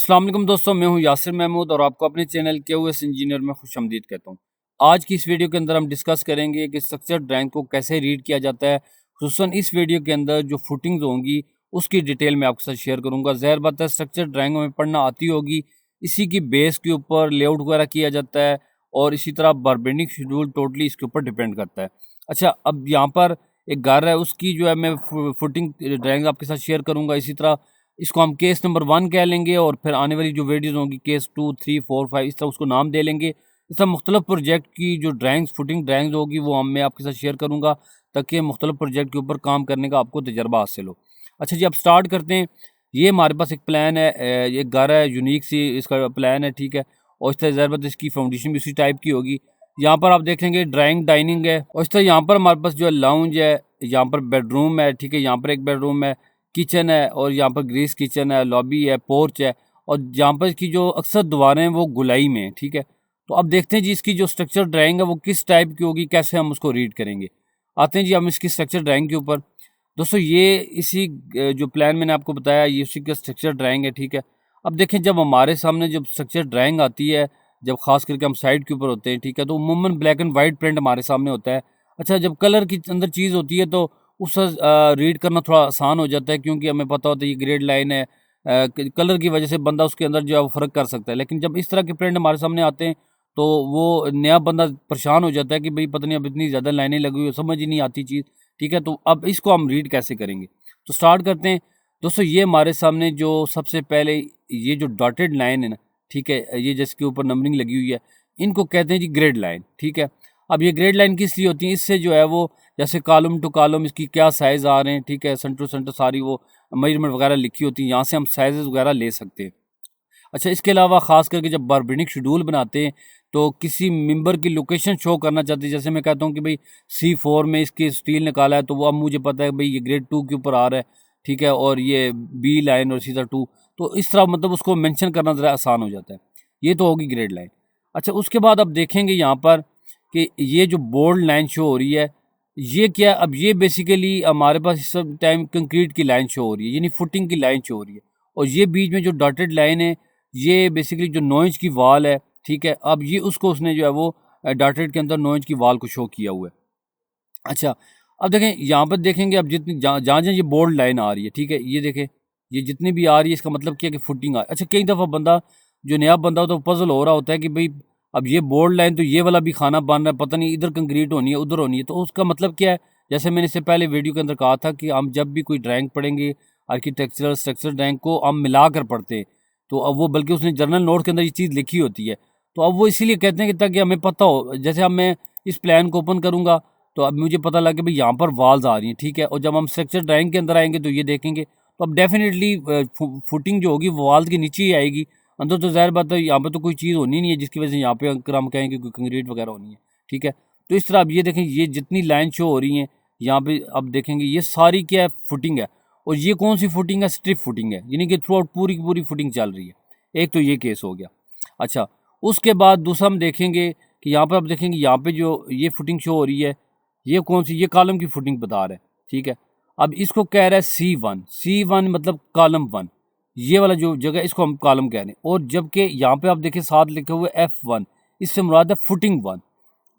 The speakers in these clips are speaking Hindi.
अस्सलाम वालेकुम दोस्तों, मैं हूं यासिर महमूद और आपको अपने चैनल KOS इंजीनियर में खुशामदीद कहता हूं। आज की इस वीडियो के अंदर हम डिस्कस करेंगे कि स्ट्रक्चर ड्राइंग को कैसे रीड किया जाता है। खुसूसन इस वीडियो के अंदर जो फुटिंग्स होंगी उसकी डिटेल मैं आपके साथ शेयर करूंगा। ज़ाहिर बात है, स्ट्रक्चर ड्राइंग में पढ़ना आती होगी, इसी की बेस के ऊपर लेआउट वगैरह किया जाता है और इसी तरह बारबेंडिंग शेड्यूल टोटली इसके ऊपर डिपेंड करता है। अच्छा, अब यहाँ पर एक घर है, उसकी जो है मैं फुटिंग ड्राइंग आपके साथ शेयर करूंगा। इसी तरह इसको हम केस नंबर 1 कह लेंगे और फिर आने वाली जो वीडियोज़ होंगी केस 2, 3, 4, 5 इस तरह उसको नाम दे लेंगे। इस तरह मुख्तलिफ प्रोजेक्ट की जो ड्राइंग्स फुटिंग ड्राइंग्स होगी वो मैं आपके साथ शेयर करूँगा, ताकि मुख्तलिफ प्रोजेक्ट के ऊपर काम करने का आपको तजर्बा हासिल हो। अच्छा जी, अब स्टार्ट करते हैं। ये हमारे पास एक प्लान है, एक घर है, यूनिक सी इसका प्लान है, ठीक है। और इस तरह ज़ाहिर बात है इसकी फाउंडेशन भी उसी टाइप की होगी। यहाँ पर आप देखेंगे ड्राइंग डाइनिंग है और इस तरह यहाँ पर हमारे पास जो है लाउंज है, यहाँ पर बेडरूम है, ठीक है। यहाँ पर एक बेडरूम है, किचन है और यहाँ पर ग्रीस किचन है, लॉबी है, पोर्च है और यहाँ पर इसकी जो अक्सर दीवारें हैं वो गुलाई में है, ठीक है। तो अब देखते हैं जी इसकी जो स्ट्रक्चर ड्राइंग है वो किस टाइप की होगी, कैसे हम उसको रीड करेंगे। आते हैं जी हम इसकी स्ट्रक्चर ड्राइंग के ऊपर। दोस्तों ये इसी जो प्लान मैंने आपको बताया ये उसी का स्ट्रक्चर ड्राइंग है, ठीक है। अब देखें, जब हमारे सामने जब स्ट्रक्चर ड्राइंग आती है, जब खास करके हम साइड के ऊपर होते हैं, ठीक है, तो उमूमन ब्लैक एंड वाइट प्रिंट हमारे सामने होता है। अच्छा, जब कलर की अंदर चीज़ होती है तो उस रीड करना थोड़ा आसान हो जाता है, क्योंकि हमें पता होता है ये ग्रेड लाइन है। कलर की वजह से बंदा उसके अंदर जो है वो फ़र्क कर सकता है। लेकिन जब इस तरह के प्रिंट हमारे सामने आते हैं तो वो नया बंदा परेशान हो जाता है कि भाई पता नहीं अब इतनी ज़्यादा लाइनें लगी हुई है, समझ ही नहीं आती चीज़, ठीक है। तो अब इसको हम रीड कैसे करेंगे, तो स्टार्ट करते हैं। दोस्तों ये हमारे सामने जो सबसे पहले ये जो डॉटेड लाइन है ना, ठीक है, ये जिसके ऊपर नंबरिंग लगी हुई है, इनको कहते हैं जी ग्रेड लाइन, ठीक है। अब ये ग्रेड लाइन किस लिए होती है, इससे जो है वो जैसे कॉलम टू कॉलम इसकी क्या साइज़ आ रहे हैं, ठीक है, सेंटर टू सेंटर सारी वो मेजरमेंट वगैरह लिखी होती है, यहाँ से हम साइजेस वगैरह ले सकते हैं। अच्छा, इसके अलावा ख़ास करके जब बारबेंडिंग शेड्यूल बनाते हैं तो किसी मेंबर की लोकेशन शो करना चाहते हैं, जैसे मैं कहता हूँ कि भाई C4 में इसकी स्टील निकाला है तो वो अब मुझे पता है भाई ये ग्रेड 2 के ऊपर आ रहा है, ठीक है, और ये B लाइन और सीधा 2, तो इस तरह मतलब उसको मेंशन करना ज़रा आसान हो जाता है। ये तो होगी ग्रेड लाइन। अच्छा, उसके बाद अब देखेंगे यहाँ पर कि ये जो बोल्ड लाइन शो हो रही है ये क्या है। अब ये बेसिकली हमारे पास इस टाइम कंक्रीट की लाइन शो हो रही है, यानी फुटिंग की लाइन शो हो रही है। और ये बीच में जो डॉटेड लाइन है ये बेसिकली जो 9 इंच की वॉल है, ठीक है। अब ये उसको उसने जो है वो डॉटेड के अंदर 9 इंच की वॉल को शो किया हुआ है। अच्छा, अब देखें यहाँ पर देखेंगे, अब जितनी जहाँ जहाँ जहाँ ये बोल्ड लाइन आ रही है, ठीक है, ये देखें, ये जितनी भी आ रही है इसका मतलब क्या है कि फुटिंग आ। अच्छा, कई दफ़ा बंदा जो नया बंदा होता है तो पजल हो रहा होता है कि भाई अब ये बोल्ड लाइन तो ये वाला भी खाना बन रहा है, पता नहीं इधर कंक्रीट होनी है उधर होनी है, तो उसका मतलब क्या है। जैसे मैंने इससे पहले वीडियो के अंदर कहा था कि हम जब भी कोई ड्राइंग पढ़ेंगे आर्किटेक्चरल स्ट्रक्चर ड्राइंग को हम मिला कर पढ़ते हैं, तो अब वो बल्कि उसने जर्नल नोट के अंदर ये चीज़ लिखी होती है, तो अब वो इसीलिए कहते हैं कि ताकि हमें पता हो। जैसे अब मैं इस प्लान को ओपन करूँगा तो अब मुझे पता लगा कि भाई यहाँ पर वॉल्स आ रही हैं, ठीक है। और जब हम स्ट्रक्चर ड्राइंग के अंदर आएंगे तो ये देखेंगे तो अब डेफिनेटली फुटिंग जो होगी वो वॉल के नीचे ही आएगी। अंदर तो ज़ाहिर बात है यहाँ पर तो कोई चीज़ होनी नहीं है जिसकी वजह से यहाँ पे अगर हम कहेंगे कोई कंक्रीट वगैरह होनी है, ठीक है। तो इस तरह अब ये देखें, ये जितनी लाइन शो हो रही हैं यहाँ पे अब देखेंगे ये सारी क्या है, फुटिंग है। और ये कौन सी फुटिंग है, स्ट्रिप फुटिंग है, यानी कि थ्रू आउट पूरी की पूरी फुटिंग चल रही है। एक तो ये केस हो गया। अच्छा, उसके बाद दूसरा हम देखेंगे कि यहाँ पर आप देखेंगे यहाँ पे जो ये फुटिंग शो हो रही है ये कौन सी, ये कॉलम की फुटिंग बता रहा है, ठीक है। अब इसको कह रहा है C1 मतलब कॉलम 1, ये वाला जो जगह इसको हम कॉलम कह रहे हैं। और जबकि यहाँ पे आप देखिए साथ लिखे हुए F1, इससे मुराद है फुटिंग 1,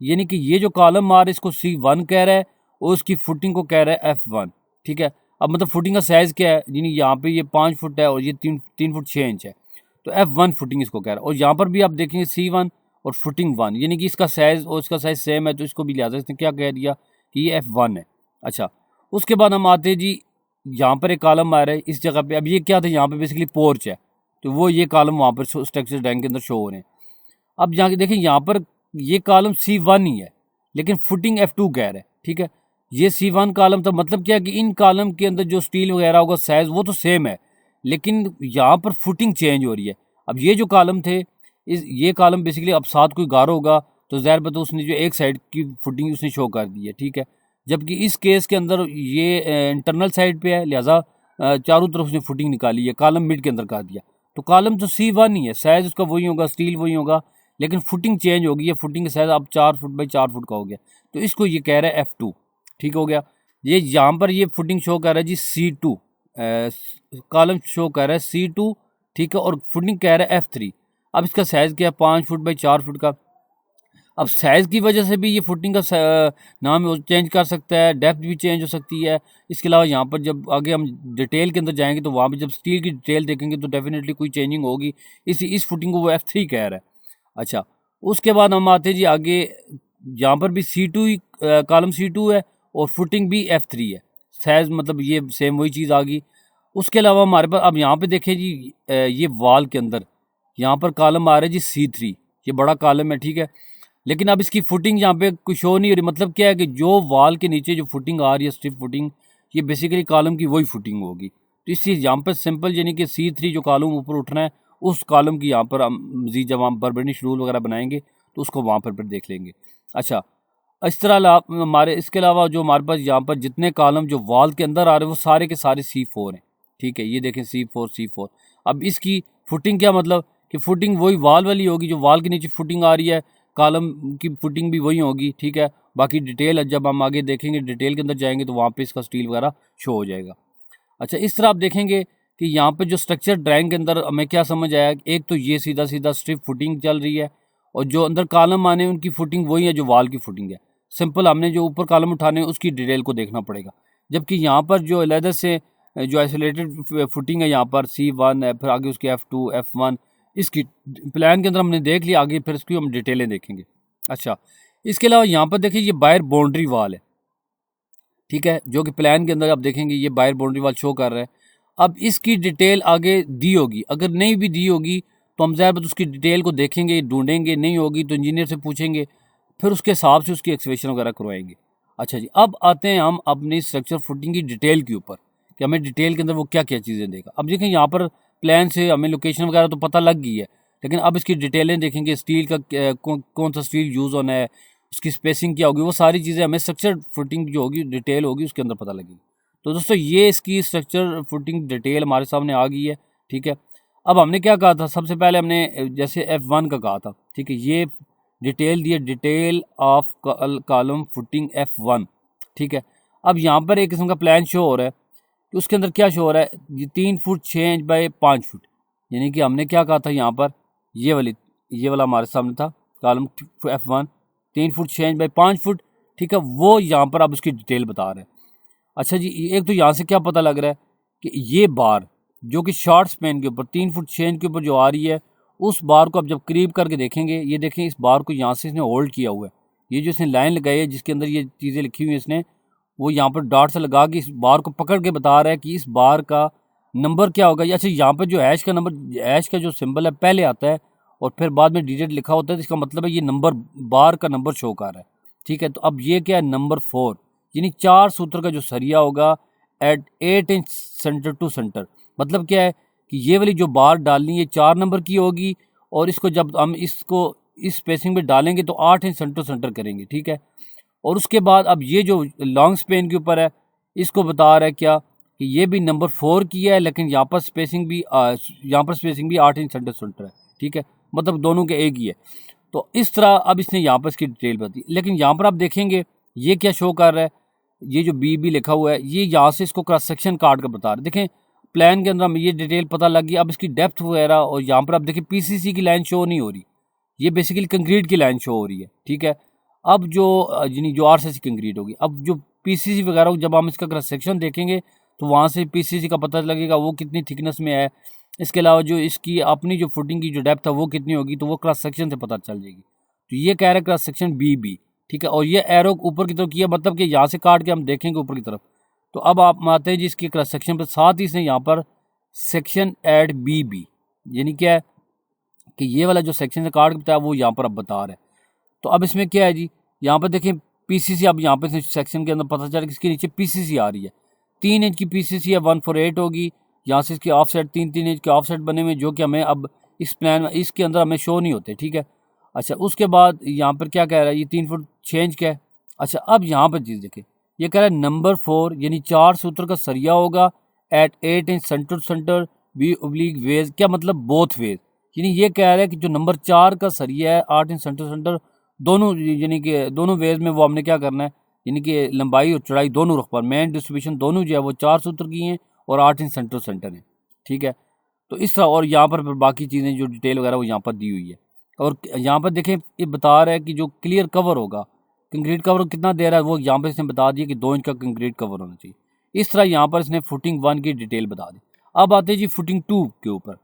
यानी कि ये जो कॉलम आ रहा है इसको C1 कह रहा है और उसकी फुटिंग को कह रहा है F1, ठीक है। अब मतलब फुटिंग का साइज़ क्या है, यानी यहाँ पे ये 5 फुट है और ये 3 फुट 6 इंच है, तो F1 फुटिंग इसको कह रहा है। और यहाँ पर भी आप देखेंगे C1 और फुटिंग 1, यानी कि इसका साइज़ और इसका साइज़ सेम है, तो इसको भी लिहाजा इसने क्या कह दिया कि ये F1 है। अच्छा, उसके बाद हम आते हैं जी, यहाँ पर एक कॉलम आ रहा है इस जगह पे। अब ये क्या था, यहाँ पे बेसिकली पोर्च है, तो वो ये कॉलम वहाँ पर स्ट्रक्चर ड्राइंग के अंदर शो हो रहे हैं। अब यहाँ देखें, यहाँ पर ये कॉलम C1 ही है लेकिन फुटिंग F2 कह रहा है, ठीक है। ये C1 कॉलम था, मतलब क्या कि इन कॉलम के अंदर जो स्टील वगैरह होगा साइज़ वो तो सेम है, लेकिन यहाँ पर फुटिंग चेंज हो रही है। अब ये जो कॉलम थे, इस ये कॉलम बेसिकली अब साथ कोई गारो होगा तो ज़ाहिर बात है उसने जो एक साइड की फुटिंग उसने शो कर दी है, ठीक है। जबकि इस केस के अंदर ये इंटरनल साइड पे है, लिहाजा चारों तरफ उसने फुटिंग निकाली है, कॉलम मिड के अंदर कर दिया। तो कॉलम तो C1 ही है, साइज़ उसका वही होगा, स्टील वही होगा, लेकिन फुटिंग चेंज होगी। ये फुटिंग का साइज़ अब 4 फुट बाई 4 फुट का हो गया, तो इसको ये कह रहा है F2, ठीक हो गया। ये यहाँ पर ये फुटिंग शो कर रहा है जी C2, कॉलम शो कर रहा है C2, ठीक है, और फुटिंग कह रहा है F3। अब इसका साइज़ क्या है, 5 फुट बाई 4 फुट का। अब साइज़ की वजह से भी ये फुटिंग का नाम चेंज कर सकता है, डेप्थ भी चेंज हो सकती है। इसके अलावा यहाँ पर जब आगे हम डिटेल के अंदर जाएंगे तो वहाँ पे जब स्टील की डिटेल देखेंगे तो डेफिनेटली कोई चेंजिंग होगी। इस फुटिंग को वो F3 कह रहा है। अच्छा, उसके बाद हम आते हैं जी आगे, यहाँ पर भी C2 ही कॉलम C2 है और फुटिंग भी F3 है। साइज़ मतलब ये सेम वही चीज़ आ गई। उसके अलावा हमारे पास अब यहाँ पे देखें जी, ये वॉल के अंदर यहाँ पर कॉलम आ रहा है जी C3, ये बड़ा कॉलम है, ठीक है। लेकिन अब इसकी फुटिंग यहाँ पे कुछ शो नहीं हो रही। मतलब क्या है कि जो वॉल के नीचे जो फुटिंग आ रही है, स्ट्रिप फुटिंग, ये बेसिकली कॉलम की वही फुटिंग होगी। तो इसलिए यहाँ पर सिंपल यानी कि C3 जो कॉलम ऊपर उठना है, उस कॉलम की यहाँ पर हम मज़ीद जब हम बर्निश रूल वगैरह बनाएंगे तो उसको वहाँ पर देख लेंगे। अच्छा, इस तरह हमारे इसके अलावा जो हमारे पास यहाँ पर जितने कॉलम जो वॉल के अंदर आ रहे हैं वो सारे के सारे C4 हैं, ठीक है। ये देखें C4। अब इसकी फुटिंग क्या मतलब कि फुटिंग वही वॉल वाली होगी, जो वॉल के नीचे फुटिंग आ रही है, कॉलम की फुटिंग भी वही होगी, ठीक है। बाकी डिटेल जब हम आगे देखेंगे, डिटेल के अंदर जाएंगे तो वहाँ पे इसका स्टील वगैरह शो हो जाएगा। अच्छा, इस तरह आप देखेंगे कि यहाँ पे जो स्ट्रक्चर ड्राइंग के अंदर हमें क्या समझ आया, एक तो ये सीधा सीधा स्ट्रिप फुटिंग चल रही है और जो अंदर कॉलम आने उनकी फुटिंग वही है जो वॉल की फुटिंग है। सिंपल हमने जो ऊपर कॉलम उठाने उसकी डिटेल को देखना पड़ेगा। जबकि यहाँ पर जो अलहदा से जो आइसोलेटेड फुटिंग है यहाँ पर C1 है, फिर आगे उसकी F2 F1, इसकी प्लान के अंदर हमने देख लिया, आगे फिर इसकी हम डिटेलें देखेंगे। अच्छा, इसके अलावा यहाँ पर देखिए ये बाहर बाउंड्री वाल है, ठीक है, जो कि प्लान के अंदर आप देखेंगे ये बाहर बाउंड्री वाल शो कर रहा है। अब इसकी डिटेल आगे दी होगी, अगर नहीं भी दी होगी तो हम ज़्यादा उसकी डिटेल को देखेंगे, ढूंढेंगे, नहीं होगी तो इंजीनियर से पूछेंगे, फिर उसके हिसाब से उसकी एक्सकवेशन वगैरह करवाएंगे। अच्छा जी, अब आते हैं हम अपनी स्ट्रक्चर फुटिंग की डिटेल के ऊपर कि हमें डिटेल के अंदर वो क्या क्या चीज़ें देगा। अब देखें यहाँ पर प्लान से हमें लोकेशन वगैरह तो पता लग गई है, लेकिन अब इसकी डिटेलें देखेंगे, स्टील का कौन सा स्टील यूज़ होना है, उसकी स्पेसिंग क्या होगी, वो सारी चीज़ें हमें स्ट्रक्चर फुटिंग जो होगी डिटेल होगी उसके अंदर पता लगेगी। तो दोस्तों ये इसकी स्ट्रक्चर फुटिंग डिटेल हमारे सामने आ गई है, ठीक है। अब हमने क्या कहा था, सबसे पहले हमने जैसे F1 का कहा था, ठीक है, ये डिटेल दी है, detail of column footing F1, ठीक है। अब यहाँ पर एक किस्म का प्लान शो हो रहा है कि उसके अंदर क्या शो हो रहा है, ये 3 फुट 6 इंच बाई 5 फुट, यानी कि हमने क्या कहा था यहाँ पर, ये वाला हमारे सामने था column F1 3 foot 6 inch by 5 foot, ठीक है, वो यहाँ पर अब उसकी डिटेल बता रहे हैं। अच्छा जी, एक तो यहाँ से क्या पता लग रहा है कि ये बार जो कि शॉर्ट स्पेन के ऊपर 3 फुट 6 इंच के ऊपर जो आ रही है, उस बार को अब जब करीब करके देखेंगे, ये देखें इस बार को यहाँ से इसने होल्ड किया हुआ है, ये जो इसने लाइन लगाई है जिसके अंदर ये चीज़ें लिखी हुई हैं इसने, वो यहाँ पर डॉट से लगा के इस बार को पकड़ के बता रहा है कि इस बार का नंबर क्या होगा। अच्छा, यहाँ पर जो ऐश का नंबर, ऐश का जो सिंबल है पहले आता है और फिर बाद में डिजिट लिखा होता है, तो इसका मतलब है ये नंबर बार का नंबर शो कर रहा है, ठीक है। तो अब ये क्या है, नंबर 4, यानी 4 सूत्र का जो सरिया होगा at 8 inch centre to centre. मतलब क्या है कि ये वाली जो बार डालनी है 4 नंबर की होगी और इसको जब हम इसको इस स्पेसिंग में डालेंगे तो 8 इंच सेंटर टू सेंटर करेंगे, ठीक है। और उसके बाद अब ये जो लॉन्ग स्पेन के ऊपर है, इसको बता रहा है क्या कि ये भी नंबर 4 की है, लेकिन यहाँ पर स्पेसिंग भी 8 इंच सेंटर सेंटर है, ठीक है, मतलब दोनों के एक ही है। तो इस तरह अब इसने यहाँ पर इसकी डिटेल बताई, लेकिन यहाँ पर आप देखेंगे ये क्या शो कर रहा है, ये जो बी लिखा हुआ है, ये यहाँ से इसको क्रॉस सेक्शन काट कर बता रहे। देखें प्लान के अंदर हमें ये डिटेल पता लग गई। अब इसकी डेप्थ वगैरह, और यहाँ पर आप देखें PCC की लाइन शो नहीं हो रही, ये बेसिकली कंक्रीट की लाइन शो हो रही है, ठीक है। अब जो यानी जो RCC कंक्रीट होगी, अब जो PCC वगैरह जब हम इसका क्रॉस सेक्शन देखेंगे तो वहाँ से PCC का पता लगेगा वो कितनी थिकनेस में है। इसके अलावा जो इसकी अपनी जो फुटिंग की जो डेप्थ है वो कितनी होगी, तो वो क्रॉस सेक्शन से पता चल जाएगी। तो ये कह रहा है क्रॉस सेक्शन BB, ठीक है। और ये एरो ऊपर की तरफ किया, मतलब कि यहाँ से काट के हम देखेंगे ऊपर की तरफ। तो अब आप आते हैं जी इसके क्रॉस सेक्शन पर, साथ ही इसने यहाँ पर सेक्शन एट BB, यानी क्या है कि ये वाला जो सेक्शन से काट के बताया वो यहाँ पर अब बता रहा है। तो अब इसमें क्या है जी, यहाँ पर देखें PCC, अब यहाँ पर सेक्शन के अंदर पता चला कि इसके नीचे PCC आ रही है, 3 इंच की PCC है, 148 होगी। यहाँ से इसके ऑफ सेट 3 इंच के ऑफ सेट बने हुए, जो कि हमें अब इस प्लान में इसके अंदर हमें शो नहीं होते, ठीक है। अच्छा, उसके बाद यहाँ पर क्या कह रहा है, ये 3 फुट 6 इंच का है। अच्छा, अब यहाँ पर चीज़ देखें, ये कह रहा है नंबर 4, यानी 4 सूत्र का सरिया होगा at 8 inch centre to centre be oblique wedge. क्या मतलब, बोथ वेज, यानी ये कह रहा है कि जो नंबर 4 का सरिया है 8 इंच सेंटर टू सेंटर दोनों, यानी कि दोनों वेज में वो हमने क्या करना है, यानी कि लंबाई और चौड़ाई दोनों रुख पर मेन डिस्ट्रीब्यूशन दोनों जो है वो 4 सूत्र की हैं और 8 इंच सेंटर टू सेंटर है, ठीक है। तो इस तरह, और यहाँ पर बाकी चीज़ें जो डिटेल वगैरह वो यहाँ पर दी हुई है। और यहाँ पर देखें ये बता रहा है कि जो क्लियर कवर होगा, कंक्रीट कवर कितना दे रहा है वो यहाँ पर इसने बता दिया कि 2 इंच का कंक्रीट कवर होना चाहिए। इस तरह यहाँ पर इसने फुटिंग 1 की डिटेल बता दी। अब आते हैं जी फुटिंग 2 के ऊपर।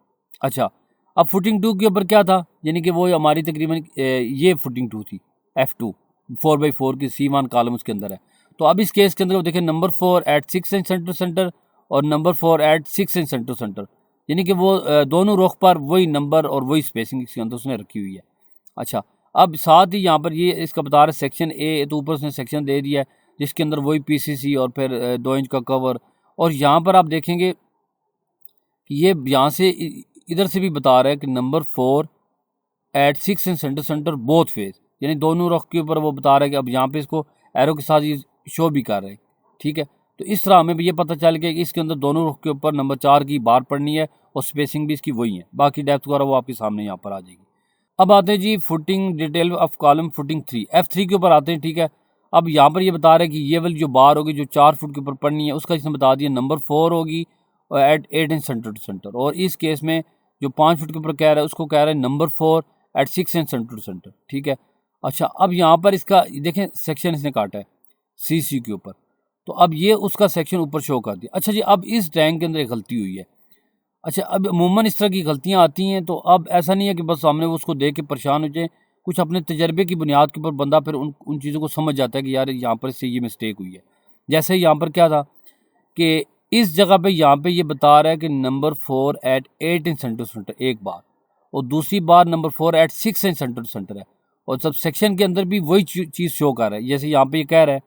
अच्छा, अब फुटिंग 2 के ऊपर क्या था, यानी कि वो हमारी तकरीबन ये फुटिंग 2 थी, F2 4x4 की C1 कॉलम उसके अंदर है। तो अब इस केस के अंदर वो देखें number 4 at 6 inch centre center और number 4 at 6 inch centre center, यानी कि वो दोनों रुख पर वही नंबर और वही स्पेसिंग इसके अंदर उसने रखी हुई है। अच्छा, अब साथ ही यहाँ पर ये इसका बता रहा है सेक्शन ए, तो ऊपर उसने सेक्शन दे दिया है जिसके अंदर वही PCC और फिर 2 इंच का कवर। और यहाँ पर आप देखेंगे कि ये यहाँ से इधर से भी बता रहा है कि number 4 at 6 inch centre centre both face, यानी दोनों रुख के ऊपर वो बता रहा है कि अब यहाँ पे इसको एरो के साथ ये शो भी कर रहे हैं। ठीक है, तो इस तरह हमें ये पता चल गया कि इसके अंदर दोनों रुख के ऊपर नंबर 4 की बार पड़नी है और स्पेसिंग भी इसकी वही है, बाकी डेप्थ वगैरह वो आपके सामने यहाँ पर आ जाएगी। अब आते हैं जी footing detail of column footing 3 F3 के ऊपर आते हैं। ठीक है, अब यहाँ पर ये बता रहा है कि ये वाली जो बार होगी जो 4 फुट के ऊपर पड़नी है उसका इसने बता दिया नंबर 4 होगी और at 8 inch centre to centre, और इस केस में जो 5 फुट के ऊपर कह रहा है उसको कह रहा है number 4 at 6 inch centre to centre. ठीक है, अच्छा अब यहाँ पर इसका देखें सेक्शन इसने काटा है CC के ऊपर, तो अब ये उसका सेक्शन ऊपर शो कर दिया। अच्छा जी, अब इस ड्राइंग के अंदर एक गलती हुई है। अच्छा, अब अमूमन इस तरह की गलतियाँ आती हैं, तो अब ऐसा नहीं है कि बस सामने वो उसको देख के परेशान हो जाए, कुछ अपने तजर्बे की बुनियाद के ऊपर बंदा फिर उन चीज़ों को समझ जाता है कि यार यहाँ पर इससे ये मिस्टेक हुई है। जैसे यहाँ पर क्या था कि इस जगह पे यहाँ पे ये बता रहा है कि number 4 at 8 inch centre center एक बार, और दूसरी बार number 4 at 6 inch centre center है, और सब सेक्शन के अंदर भी वही चीज़ शो कर रहा है। जैसे यहाँ पे ये कह रहा है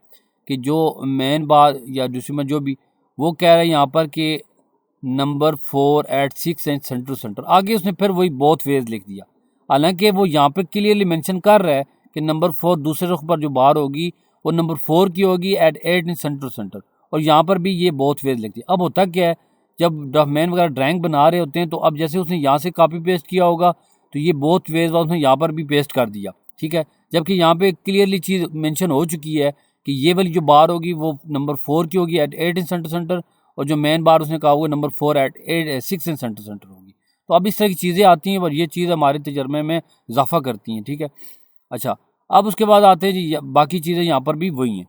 कि जो मेन बार या दूसरी जो भी वो कह रहा है यहाँ पर कि number 4 at 6 inch centre center, आगे उसने फिर वही बोथ वेज लिख दिया, हालांकि वो यहाँ पे क्लियरली मेंशन कर रहा है कि नंबर 4 दूसरे रुख पर जो बार होगी वो नंबर 4 की होगी एट 8 इंच सेंटर सेंटर, और यहाँ पर भी ये बोथ वेज लिख दिया। अब होता क्या है, जब डॉक्यूमेंट वगैरह ड्राइंग बना रहे होते हैं तो अब जैसे उसने यहाँ से कॉपी पेस्ट किया होगा तो ये बोथ वेज उसने यहाँ पर भी पेस्ट कर दिया। ठीक है, जबकि यहाँ पे क्लियरली चीज़ मेंशन हो चुकी है कि ये वाली जो बार होगी वो नंबर 4 की होगी एट 8 इंच सेंटर सेंटर, और जो मेन बार उसने कहा हुआ number 4 at 6 inch centre center होगी। तो अब इस तरह की चीज़ें आती हैं और ये चीज़ हमारे तजर्बे में इजाफा करती हैं। ठीक है, अच्छा अब उसके बाद आते हैं जी बाकी चीज़ें यहाँ पर भी वही हैं।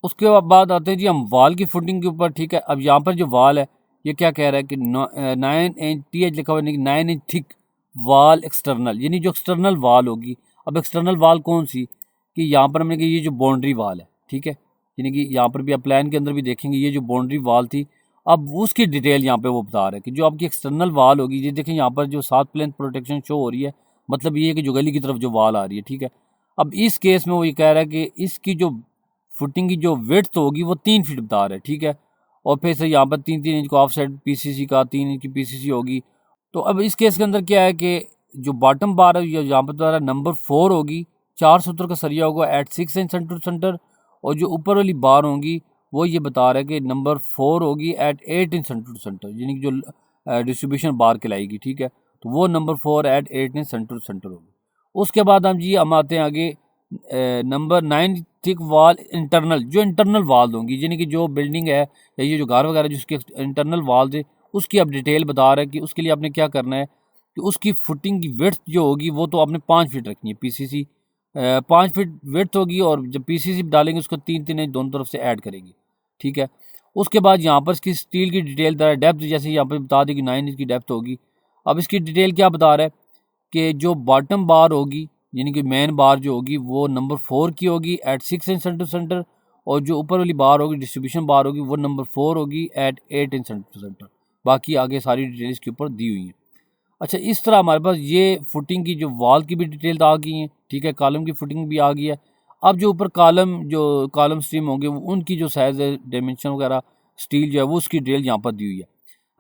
उसके बाद आते हैं जी हम वाल की फुटिंग के ऊपर। ठीक है, अब यहाँ पर जो वाल है ये क्या कह रहा है कि 9 इंच TH लिखा हुआ है, 9 इंच थिक वाल एक्सटर्नल, यानी जो एक्सटर्नल वाल होगी। अब एक्सटर्नल वाल कौन सी, कि यहाँ पर हमने कि ये जो बाउंड्री वाल है। ठीक है, यानी कि यहाँ पर भी आप प्लान के अंदर भी देखेंगे ये जो बाउंड्री वाल थी, अब उसकी डिटेल यहाँ पे वो बता रहा है कि जो आपकी एक्सटर्नल वाल होगी, ये देखें यहाँ पर जो 7 प्लेन प्रोटेक्शन शो हो रही है, मतलब ये है कि जो गली की तरफ जो वाल आ रही है। ठीक है, अब इस केस में वो ये कह रहा है कि इसकी जो फुटिंग की जो विड्थ होगी वो 3 फीट बता रहा है। ठीक है, और फिर से यहाँ पर 3-3 इंच का ऑफ साइड PCC का 3 इंच की PCC होगी। तो अब इस केस के अंदर क्या है कि जो बॉटम बार है यहाँ पर बता रहा है नंबर 4 होगी, 4 सूत्र का सरिया होगा एट 6 इंच सेंटर सेंटर, और जो ऊपर वाली बार होगी वो ये बता रहा है कि नंबर 4 होगी at 8 inch centre to center, यानी कि जो डिस्ट्रीब्यूशन बार कहलाएगी। ठीक है, तो वो number 4 at 8 inch centre to center होगी। उसके बाद हम आते हैं आगे नंबर 9 थिक वाल इंटरनल, जो इंटरनल वाल होंगी, यानी कि जो बिल्डिंग है या ये जो घर वगैरह जिसके इंटरनल वाल है उसकी अब डिटेल बता रहा है कि उसके लिए आपने क्या करना है कि उसकी फुटिंग की विड्थ जो होगी वो तो आपने 5 फीट रखनी है। PCC 5 फीट विड्थ होगी, और जब PCC डालेंगे उसको 3-3 इंच दोनों तरफ से ऐड करेंगे। ठीक है, उसके बाद यहाँ पर इसकी स्टील की डिटेल डेप्थ जैसे यहाँ पर बता दें कि 9 इंच की डेप्थ होगी। अब इसकी डिटेल क्या बता रहा है कि जो बॉटम बार होगी यानी कि मेन बार जो होगी वो नंबर 4 की होगी एट 6 इंच सेंटर सेंटर, और जो ऊपर वाली बार होगी डिस्ट्रीब्यूशन बार होगी वो नंबर 4 होगी एट 8 इंच सेंटर सेंटर। बाकी आगे सारी डिटेल इसके ऊपर दी हुई हैं। अच्छा, इस तरह हमारे पास ये फुटिंग की जो वॉल की भी डिटेल आ गई हैं। ठीक है, कॉलम की फुटिंग भी आ गई है। अब जो ऊपर कॉलम स्ट्रीम होंगे उनकी जो साइज़ है, डायमेंशन वगैरह, स्टील जो है वो उसकी डिटेल यहाँ पर दी हुई है।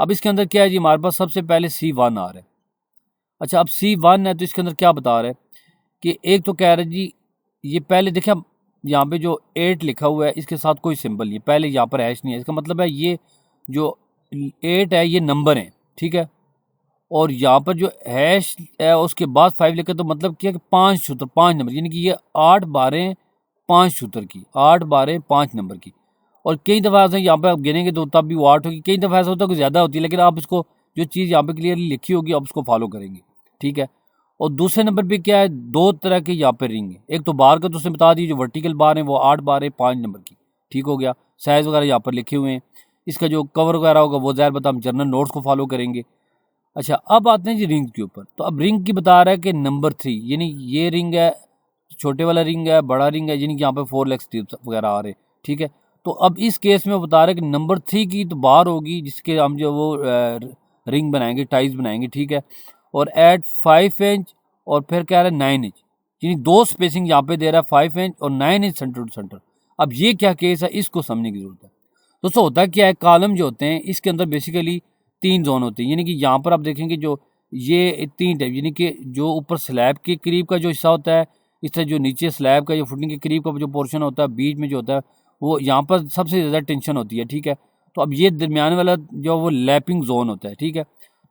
अब इसके अंदर क्या है जी, हमारे पास सबसे पहले C1 आ रहा है। अच्छा, अब C1 है तो इसके अंदर क्या बता रहा है कि एक तो कह रहा है जी, ये पहले देखें यहाँ पे जो 8 लिखा हुआ है इसके साथ कोई सिंबल नहीं है, पहले यहाँ पर हैश नहीं है, इसका मतलब है ये जो 8 है ये नंबर है। ठीक है, और यहाँ पर जो हैश है उसके बाद 5 लिखा, तो मतलब क्या कि 5 सूत्र 5 नंबर, यानी कि ये 8 12 5 सूत्र की, 8 12 5 नंबर की। और कई दफ़ा ऐसा यहाँ पे आप गिनेंगे तो तब भी वो 8 होगी, कई दफ़ा ऐसा होता है कि ज़्यादा होती है, लेकिन आप इसको जो चीज़ यहाँ पे क्लियरली लिखी होगी आप उसको फॉलो करेंगे, ठीक है। और दूसरे नंबर पे क्या है, 2 तरह के यहाँ पे रिंग है। एक तो बार का तो उसने बता दी, जो वर्टिकल बार है वो 8 बार है 5 नंबर की, ठीक हो गया। साइज़ वगैरह यहाँ पर लिखे हुए हैं। इसका जो कवर वगैरह होगा वो ज़ाहिर बता हम जर्नल नोट्स को फॉलो करेंगे। अच्छा, अब आते हैं जी रिंग के ऊपर। तो अब रिंग की बता रहा है कि नंबर 3, यानी ये रिंग है, छोटे वाला रिंग है, बड़ा रिंग है, यानी कि यहाँ पे 4 लेग्स वगैरह आ रहे हैं, ठीक है। तो अब इस केस में वो बता रहा है कि नंबर 3 की तो बार होगी जिसके हम जो वो रिंग बनाएंगे, टाइज बनाएंगे, ठीक है। और एट 5 इंच और फिर कह रहा है 9 इंच, यानी 2 स्पेसिंग यहाँ पे दे रहा है 5 इंच और 9 इंच सेंटर टू सेंटर। अब ये क्या केस है, इसको समझने की जरूरत है। दोस्तों होता क्या है, कॉलम जो होते हैं इसके अंदर बेसिकली 3 जोन होते हैं, यानी कि यहाँ पर आप देखेंगे जो ये 3 टाइप, यानी कि जो ऊपर स्लैब के करीब का जो हिस्सा होता है, इस तरह जो नीचे स्लैब का जो फुटिंग के करीब का जो पोर्शन होता है, बीच में जो होता है वो यहाँ पर सबसे ज़्यादा टेंशन होती है, ठीक है। तो अब ये दरमियान वाला जो वो लैपिंग जोन होता है, ठीक है।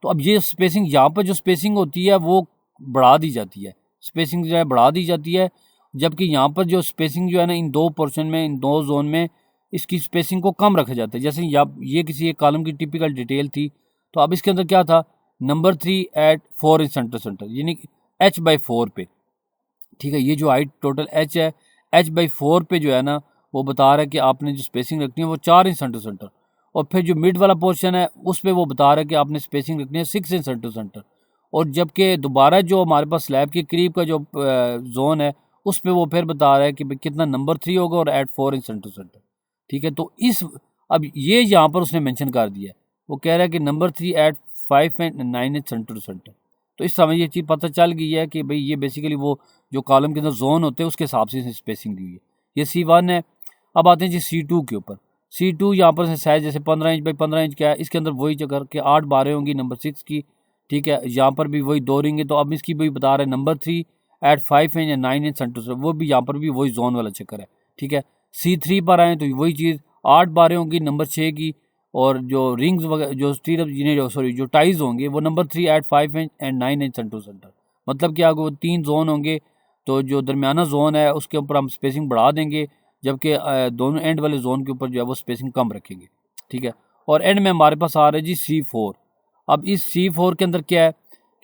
तो अब ये स्पेसिंग, यहाँ पर जो स्पेसिंग होती है वो बढ़ा दी जाती है, स्पेसिंग जो है बढ़ा दी जाती है, जबकि यहाँ पर जो स्पेसिंग जो है ना इन 2 पोर्शन में, इन 2 जोन में इसकी स्पेसिंग को कम रखा जाता है। जैसे ये किसी एक कॉलम की टिपिकल डिटेल थी, तो अब इसके अंदर क्या था, number 3 at 4 inch centre center, यानी H/4 पे, ठीक है। ये जो हाइट टोटल H है, H/4 पे जो है ना वो बता रहा है कि आपने जो स्पेसिंग रखनी है वो 4 इंच सेंटर सेंटर। और फिर जो मिड वाला पोर्शन है उस पर वो बता रहा है कि आपने स्पेसिंग रखनी है 6 इंच सेंटर सेंटर। और जबकि दोबारा जो हमारे पास स्लैब के करीब का जो जोन है उस पर वो फिर बता रहा है कि भाई कितना नंबर 3 होगा और एट 4 इंच सेंटर सेंटर, ठीक है। तो अब ये यहाँ पर उसने मेंशन कर दिया है, वो कह रहा है कि number 3 at 5 and 9 inch centre to center. तो इस समय ये चीज़ पता चल गई है कि भाई ये बेसिकली वो जो कॉलम के अंदर जोन होते हैं उसके हिसाब से स्पेसिंग दी हुई है। ये C1 है। अब आते हैं जी C2 के ऊपर। C2 यहाँ पर साइज जैसे 15 इंच बाई 15 इंच क्या है, इसके अंदर वही चक्कर के 8 बारें होंगी नंबर 6 की, ठीक है। यहाँ पर भी वही 2 रिंग है। तो अब इसकी भी बता रहे हैं नंबर 3 एट 5 इंच या 9 इंच सेंटर, वो भी यहाँ पर भी वही जोन वाला चक्कर है, ठीक है। C3 पर आए तो वही चीज़, 8 बारें होंगी नंबर 6 की, और जो रिंग्स वगैरह जो स्टीरअप सॉरी जो टाइज होंगे वो number 3 at 5 inch and 9 inch centre center. मतलब क्या वो 3 जोन होंगे, तो जो दरमियाना जोन है उसके ऊपर हम स्पेसिंग बढ़ा देंगे, जबकि दोनों एंड वाले जोन के ऊपर जो है वो स्पेसिंग कम रखेंगे, ठीक है। और एंड में हमारे पास आ रहा है जी C4। अब इस C4 के अंदर क्या है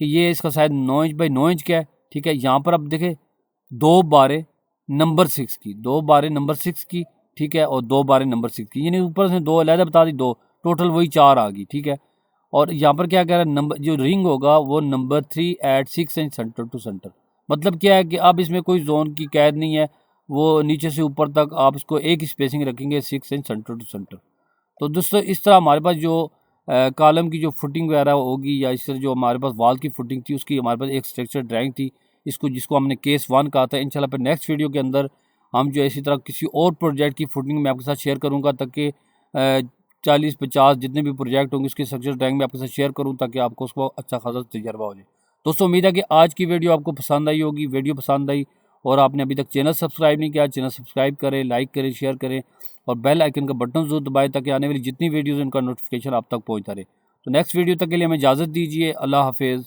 कि ये इसका शायद 9 इंच बाई 9 इंच क्या है, ठीक है। यहाँ पर अब देखें 2 बारें नंबर 6 की, 2 बारें नंबर 6 की, ठीक है, और 2 बारें नंबर 6 की, यानी ऊपर से 2 अलहदा बता दी, 2 टोटल वही 4 आ गई, ठीक है। और यहाँ पर क्या कह रहा है, नंबर जो रिंग होगा वो number 3 at 6 inch centre to centre. मतलब क्या है कि अब इसमें कोई जोन की कैद नहीं है, वो नीचे से ऊपर तक आप इसको एक ही स्पेसिंग रखेंगे 6 इंच सेंटर टू सेंटर। तो दोस्तों इस तरह हमारे पास जो कॉलम की जो फुटिंग वगैरह होगी, या इस तरह जो हमारे पास वॉल की फुटिंग थी उसकी हमारे पास एक स्ट्रक्चर ड्राइंग थी, जिसको हमने केस 1 कहा था। इंशाल्लाह पर नेक्स्ट वीडियो के अंदर हम जो इसी तरह किसी और प्रोजेक्ट की फुटिंग मैं आपके साथ शेयर करूँगा, ताकि 40-50 जितने भी प्रोजेक्ट होंगे उसकी स्ट्रक्चर ड्राइंग में आपके साथ शेयर करूँ, ताकि आपको उसको अच्छा खासा तजर्बा हो जाए। दोस्तों उम्मीद है कि आज की वीडियो आपको पसंद आई होगी। वीडियो पसंद आई और आपने अभी तक चैनल सब्सक्राइब नहीं किया, चैनल सब्सक्राइब करें, लाइक करें, शेयर करें और बेल आइकन का बटन जरूर दबाएं, ताकि आने वाली जितनी वीडियोज़ उनका नोटिफिकेशन आप तक पहुँचता रहे। तो नेक्स्ट वीडियो तक के लिए हमें इजाज़त दीजिए। अल्लाह हाफिज़।